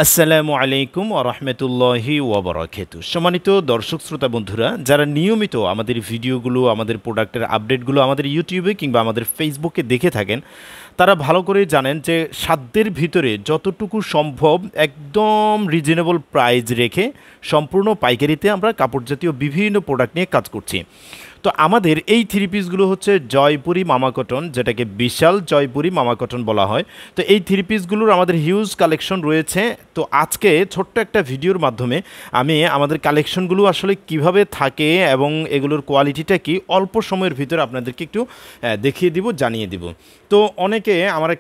আসসালামু আলাইকুম ওয়া রাহমাতুল্লাহি ওয়া বারাকাতুহু। সম্মানিত দর্শক শ্রোতা বন্ধুরা, যারা নিয়মিত আমাদের ভিডিওগুলো, আমাদের প্রোডাক্টের আপডেটগুলো আমাদের ইউটিউবে কিংবা আমাদের ফেসবুকে দেখে থাকেন, তারা ভালো করেই জানেন যে সাধ্যের ভিতরে যতটুকু সম্ভব একদম রিজনেবল প্রাইস রেখে সম্পূর্ণ পাইকারিতে আমরা কাপড় জাতীয় বিভিন্ন প্রোডাক্ট নিয়ে কাজ করছি। তো আমাদের এই থ্রি পিসগুলো হচ্ছে জয়পুরি মামা কটন, যেটাকে বিশাল জয়পুরি মামা কটন বলা হয়। তো এই থ্রি পিসগুলোর আমাদের হিউজ কালেকশন রয়েছে। তো আজকে ছোট্ট একটা ভিডিওর মাধ্যমে আমি আমাদের কালেকশনগুলো আসলে কিভাবে থাকে এবং এগুলোর কোয়ালিটিটা কি অল্প সময়ের ভিতরে আপনাদেরকে একটু দেখিয়ে দিব, জানিয়ে দিব। তো অনেকে আমার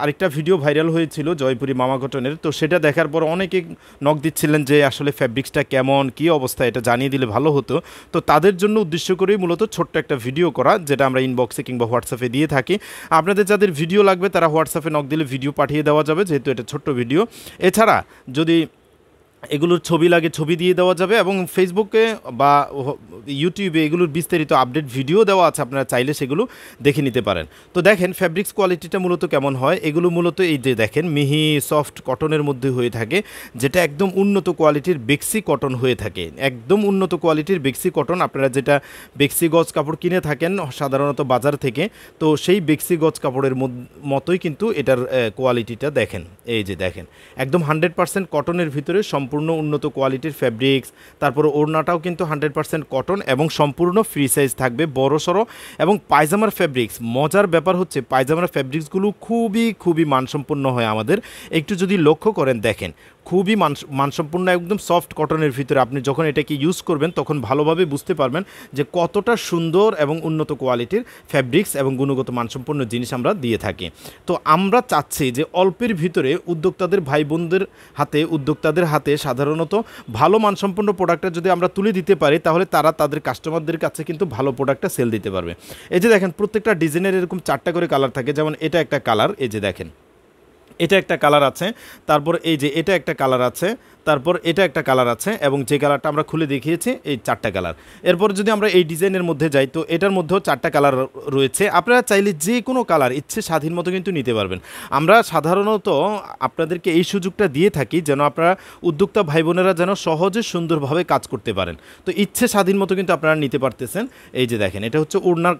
আরেকটা ভিডিও ভাইরাল হয়েছিল জয়পুরি মামা কটনের, তো সেটা দেখার পর অনেকে নক দিচ্ছিলেন যে আসলে ফ্যাব্রিক্সটা কেমন, কী অবস্থা, এটা জানিয়ে দিলে ভালো হতো। তো তাদের জন্য উদ্দেশ্য করেই মূলত ছোট্ট একটা ভিডিও করা, যেটা আমরা ইনবক্সে কিংবা হোয়াটসঅ্যাপে দিয়ে থাকি। আপনাদের যাদের ভিডিও লাগবে তারা হোয়াটসঅ্যাপে নক দিলে ভিডিও পাঠিয়ে দেওয়া যাবে, যেহেতু এটা ছোট্ট ভিডিও। এছাড়া যদি এগুলোর ছবি লাগে ছবি দিয়ে দেওয়া যাবে, এবং ফেসবুকে বা ইউটিউবে এগুলোর বিস্তারিত আপডেট ভিডিও দেওয়া আছে, আপনারা চাইলে সেগুলো দেখে নিতে পারেন। তো দেখেন ফ্যাব্রিক্স কোয়ালিটিটা মূলত কেমন হয়। এগুলো মূলত এই যে দেখেন মিহি সফট কটনের মধ্যে হয়ে থাকে, যেটা একদম উন্নত কোয়ালিটির বেক্সি কটন হয়ে থাকে। একদম উন্নত কোয়ালিটির বেক্সি কটন, আপনারা যেটা বেক্সি গজ কাপড় কিনে থাকেন সাধারণত বাজার থেকে, তো সেই বেক্সি গজ কাপড়ের মতোই কিন্তু এটার কোয়ালিটিটা দেখেন। এই যে দেখেন একদম 100% কটনের ভিতরে সম্পূর্ণ উন্নত কোয়ালিটির ফ্যাব্রিক্স। তারপর ওড়নাটাও কিন্তু 100% কটন এবং সম্পূর্ণ ফ্রি সাইজ থাকবে, বড় সড়ো। এবং পায়জামার ফ্যাব্রিক্স, মজার ব্যাপার হচ্ছে পায়জামার ফ্যাব্রিক্সগুলো খুবই মানসম্পন্ন হয় আমাদের। একটু যদি লক্ষ্য করেন দেখেন খুবই মানসম্পন্ন, একদম সফট কটনের ভিতরে। আপনি যখন এটাকে ইউজ করবেন তখন ভালোভাবে বুঝতে পারবেন যে কতটা সুন্দর এবং উন্নত কোয়ালিটির ফ্যাব্রিক্স এবং গুণগত মানসম্পন্ন জিনিস আমরা দিয়ে থাকি। তো আমরা চাচ্ছি যে অল্পের ভিতরে উদ্যোক্তাদের ভাই বোনদের হাতে, উদ্যোক্তাদের হাতে সাধারণত ভালো মানসম্পন্ন প্রোডাক্টটা যদি আমরা তুলে দিতে পারি, তাহলে তারা তাদের কাস্টমারদের কাছে কিন্তু ভালো প্রোডাক্টটা সেল দিতে পারবে। এই যে দেখেন প্রত্যেকটা ডিজাইনের এরকম 4টা করে কালার থাকে, যেমন এটা একটা কালার, এই যে দেখেন এটা একটা কালার আছে, তারপর এই যে এটা একটা কালার আছে, তারপর এটা একটা কালার আছে, এবং যে কালারটা আমরা খুলে দেখিয়েছি এই 4টা কালার। এরপর যদি আমরা এই ডিজাইনের মধ্যে যাই, তো এটার মধ্যেও 4টা কালার রয়েছে। আপনারা চাইলে যে কোনো কালার ইচ্ছে স্বাধীন মতো কিন্তু নিতে পারবেন। আমরা সাধারণত আপনাদেরকে এই সুযোগটা দিয়ে থাকি যেন আপনারা উদ্যোক্তা ভাই বোনেরা যেন সহজে সুন্দরভাবে কাজ করতে পারেন। তো ইচ্ছে স্বাধীন মতো কিন্তু আপনারা নিতে পারতেছেন। এই যে দেখেন এটা হচ্ছে ওড়নার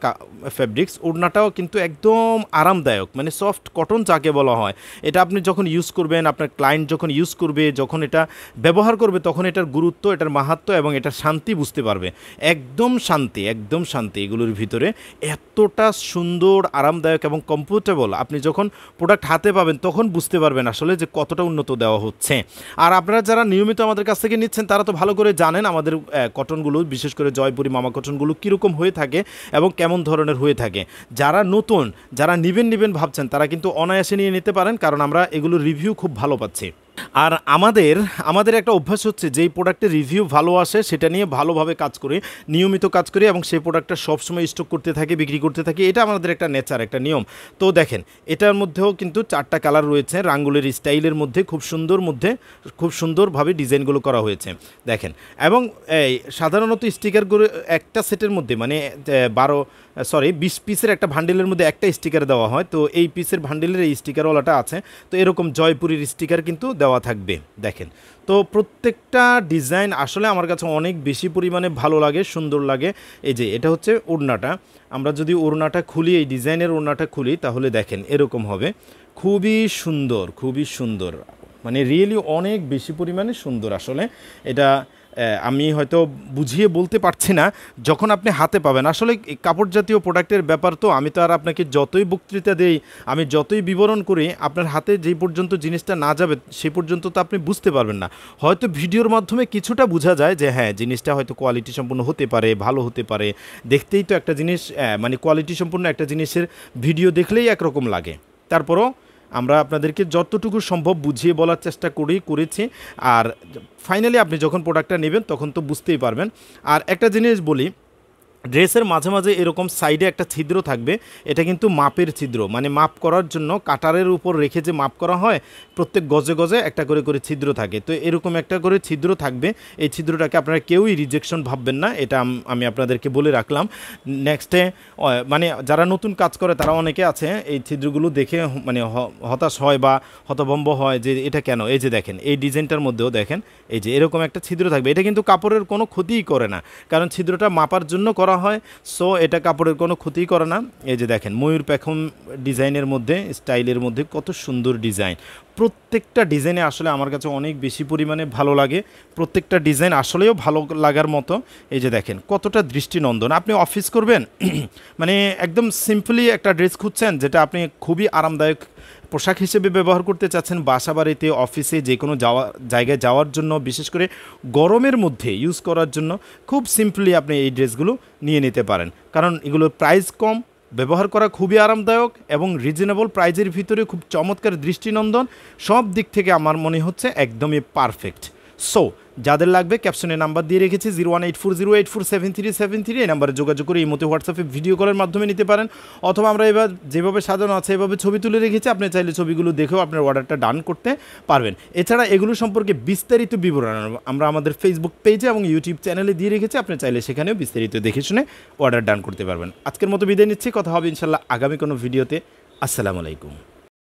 ফ্যাব্রিক্স। ওড়নাটাও কিন্তু একদম আরামদায়ক, মানে সফট কটন যাকে বলা হয়। এটা আপনি যখন ইউজ করবেন, আপনার ক্লায়েন্ট যখন ইউজ করবে, যখন এটা ব্যবহার করবে, তখন এটার গুরুত্ব, এটার মাহাত্ম্য এবং এটার শান্তি বুঝতে পারবে। একদম শান্তি এগুলোর ভিতরে। এতটা সুন্দর, আরামদায়ক এবং কমফোর্টেবল আপনি যখন প্রোডাক্ট হাতে পাবেন তখন বুঝতে পারবেন আসলে যে কতটা উন্নত দেওয়া হচ্ছে। আর আপনারা যারা নিয়মিত আমাদের কাছ থেকে নিচ্ছেন তারা তো ভালো করে জানেন আমাদের কটনগুলো, বিশেষ করে জয়পুরি মামা কটনগুলো কীরকম হয়ে থাকে এবং কেমন ধরনের হয়ে থাকে। যারা নতুন, যারা নেবেন ভাবছেন, তারা কিন্তু অনায়াসে নিয়ে নিতে পারেন, কারণ আমরা এগুলোর রিভিউ খুব ভালো পাচ্ছি। আর আমাদের একটা অভ্যাস হচ্ছে যেই প্রোডাক্টের রিভিউ ভালো আসে সেটা নিয়ে ভালোভাবে কাজ করি, নিয়মিত কাজ করি, এবং সেই প্রোডাক্টটা সবসময় স্টক করতে থাকি, বিক্রি করতে থাকি। এটা আমাদের একটা নেচার, একটা নিয়ম। তো দেখেন এটার মধ্যেও কিন্তু 4টা কালার রয়েছে, রাঙ্গুলের স্টাইলের মধ্যে খুব সুন্দরভাবে ডিজাইনগুলো করা হয়েছে দেখেন। এবং এই সাধারণত স্টিকারগুলো একটা সেটের মধ্যে, মানে 20 পিসের একটা ভান্ডেলের মধ্যে একটা স্টিকার দেওয়া হয়। তো এই পিসের ভান্ডেলের এই স্টিকারওয়ালাটা আছে, তো এরকম জয়পুরির স্টিকার কিন্তু দেওয়া থাকবে দেখেন। তো প্রত্যেকটা ডিজাইন আসলে আমার কাছে অনেক বেশি পরিমাণে ভালো লাগে, সুন্দর লাগে। এই যে এটা হচ্ছে ওড়নাটা, আমরা যদি ওড়নাটা খুলি, এই ডিজাইনের ওড়নাটা খুলি, তাহলে দেখেন এরকম হবে। খুবই সুন্দর, মানে রিয়েলি অনেক বেশি পরিমাণে সুন্দর। আসলে এটা আমি হয়তো বুঝিয়ে বলতে পারছি না, যখন আপনি হাতে পাবেন। আসলে কাপড় জাতীয় প্রোডাক্টের ব্যাপার, তো আমি তো আর আপনাকে যতই বক্তৃতা দেই, আমি যতই বিবরণ করি, আপনার হাতে যেই পর্যন্ত জিনিসটা না যাবে সেই পর্যন্ত তো আপনি বুঝতে পারবেন না। হয়তো ভিডিওর মাধ্যমে কিছুটা বোঝা যায় যে হ্যাঁ জিনিসটা হয়তো কোয়ালিটি সম্পূর্ণ হতে পারে, ভালো হতে পারে। দেখতেই তো একটা জিনিস, মানে কোয়ালিটি সম্পূর্ণ একটা জিনিসের ভিডিও দেখলেই একরকম লাগে। তারপরও আমরা আপনাদেরকে যতটুকু সম্ভব বুঝিয়ে বলার চেষ্টা করেছি। আর ফাইনালি আপনি যখন প্রোডাক্টটা নেবেন তখন তো বুঝতেই পারবেন। আর একটা জিনিস বলি, ড্রেসের মাঝে মাঝে এরকম সাইডে একটা ছিদ্র থাকবে, এটা কিন্তু মাপের ছিদ্র, মানে মাপ করার জন্য কাটারের উপর রেখে যে মাপ করা হয় প্রত্যেক গজে গজে একটা করে করে ছিদ্র থাকে। তো এরকম একটা করে ছিদ্র থাকবে, এই ছিদ্রটাকে আপনারা কেউই রিজেকশন ভাববেন না, এটা আমি আপনাদেরকে বলে রাখলাম। নেক্সটে মানে যারা নতুন কাজ করে তারা অনেকে আছে এই ছিদ্রগুলো দেখে মানে হতাশ হয় বা হতভম্ব হয় যে এটা কেন। এই যে দেখেন এই ডিজাইনটার মধ্যেও দেখেন এই যে এরকম একটা ছিদ্র থাকবে, এটা কিন্তু কাপড়ের কোনো ক্ষতিই করে না, কারণ ছিদ্রটা মাপার জন্য করা হয়। সো এটা কাপড়ের কোনো ক্ষতিই করে না। এই যে দেখেন ময়ূর পেখম ডিজাইনের মধ্যে, স্টাইলের মধ্যে কত সুন্দর ডিজাইন। প্রত্যেকটা ডিজাইনে আসলে আমার কাছে অনেক বেশি পরিমাণে ভালো লাগে, প্রত্যেকটা ডিজাইন আসলেও ভালো লাগার মতো। এই যে দেখেন কতটা দৃষ্টিনন্দন। আপনি অফিস করবেন মানে একদম সিম্পলি একটা ড্রেস খুঁজছেন যেটা আপনি খুবই আরামদায়ক পোশাক হিসেবে ব্যবহার করতে চাচ্ছেন, বাসা বাড়িতে অফিসে যে কোনো জায়গায় যাওয়ার জন্য, বিশেষ করে গরমের মধ্যে ইউজ করার জন্য খুব সিম্পলি আপনি এই ড্রেসগুলো নিয়ে নিতে পারেন, কারণ এগুলোর প্রাইস কম, ব্যবহার করা খুবই আরামদায়ক এবং রিজনেবল প্রাইজের ভিতরে খুব চমৎকার দৃষ্টিনন্দন। সব দিক থেকে আমার মনে হচ্ছে একদমই পারফেক্ট। সো যাদের লাগবে ক্যাপশনে নাম্বার দিয়ে রেখেছি 01840847373, এই নাম্বারে যোগাযোগ করে এই মতো হোয়াটসঅ্যাপে ভিডিও কলের মাধ্যমে নিতে পারেন, অথবা আমরা এবার যেভাবে সাজানো আছে এভাবে ছবি তুলে রেখেছি, আপনি চাইলে ছবিগুলো দেখেও আপনার অর্ডারটা ডান করতে পারবেন। এছাড়া এগুলো সম্পর্কে বিস্তারিত বিবরণ আমরা আমাদের ফেসবুক পেজে এবং ইউটিউব চ্যানেলে দিয়ে রেখেছি, আপনি চাইলে সেখানেও বিস্তারিত দেখে শুনে অর্ডার ডান করতে পারবেন। আজকের মতো বিদায় নিচ্ছি, কথা হবে ইনশাল্লাহ আগামী কোনো ভিডিওতে। আসসালামু আলাইকুম।